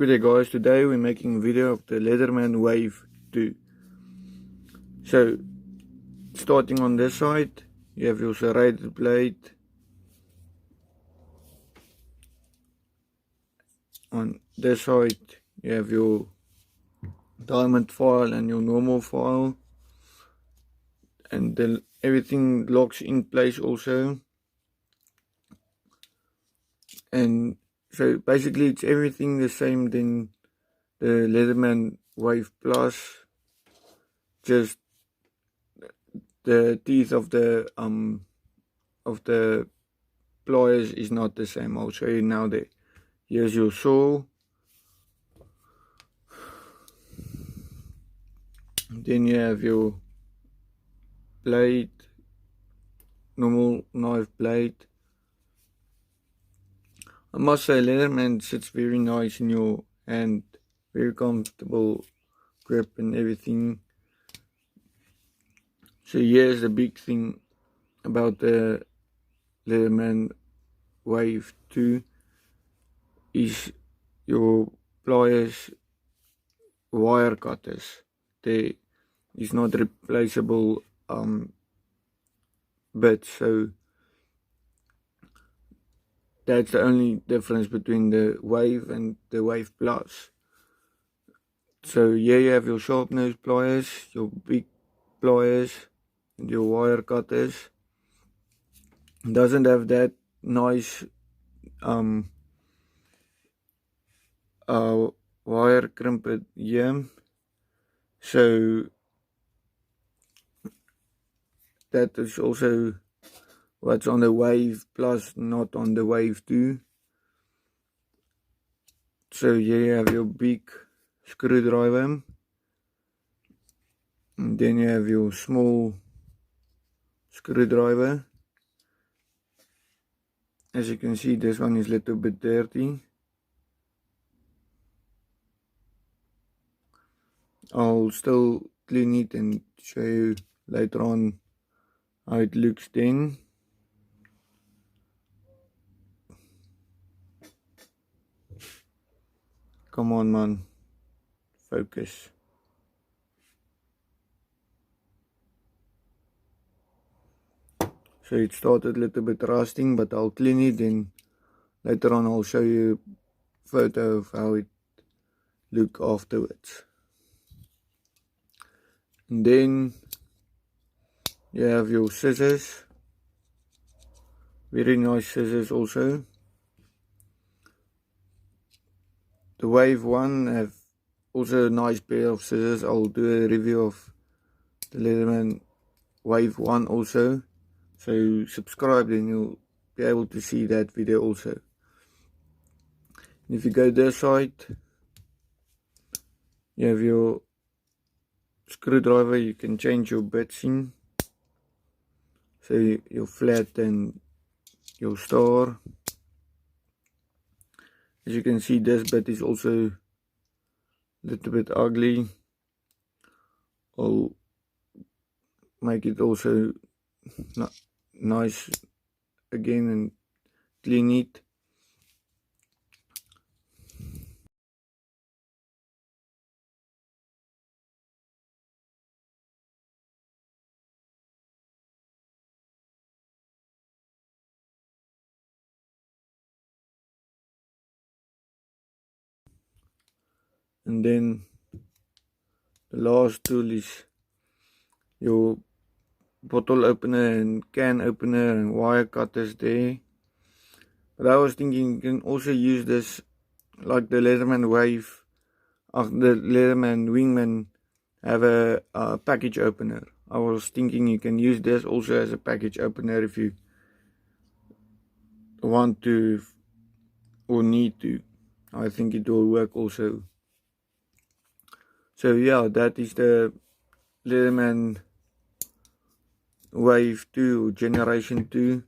Good day guys, today we're making a video of the Leatherman Wave 2. So, starting on this side, you have your serrated blade. On this side, you have your diamond file and your normal file. And then everything locks in place also. And so basically it's everything the same than the Leatherman Wave Plus, just the teeth of the pliers is not the same. I'll show you now there. Here's your saw. Then you have your blade, normal knife blade. I must say Leatherman sits very nice in your hand, very comfortable grip and everything. So here's the big thing about the Leatherman Wave 2 is your pliers wire cutters. They is not replaceable bits, so that's the only difference between the Wave and the Wave Plus. So here you have your sharp nose pliers, your big pliers and your wire cutters. It doesn't have that nice wire crimper here, so that is also what's on the Wave Plus, not on the Wave 2. So here you have your big screwdriver, and then you have your small screwdriver. As you can see, this one is a little bit dirty. I'll still clean it and show you later on how it looks then. Come on man, focus. So it started a little bit rusting, but I'll clean it and later on I'll show you a photo of how it looked afterwards. And then you have your scissors, very nice scissors also. The Wave 1 have also a nice pair of scissors. I'll do a review of the Leatherman Wave 1 also, so subscribe and you'll be able to see that video also. And if you go this side, you have your screwdriver. You can change your bits in, so your flat and your star. As you can see, this bit is also a little bit ugly. I'll make it also nice again and clean it. And then the last tool is your bottle opener and can opener and wire cutters there. But I was thinking you can also use this like the Leatherman Wave, the Leatherman Wingman have a package opener. I was thinking you can use this also as a package opener if you want to or need to. I think it will work also. So yeah, that is the Leatherman Wave 2 or Generation 2.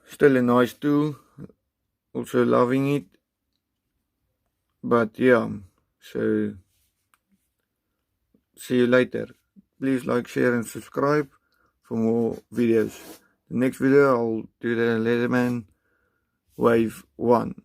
Still a nice tool, also loving it. But yeah, so see you later. Please like, share and subscribe for more videos. The next video I'll do the Leatherman Wave 1.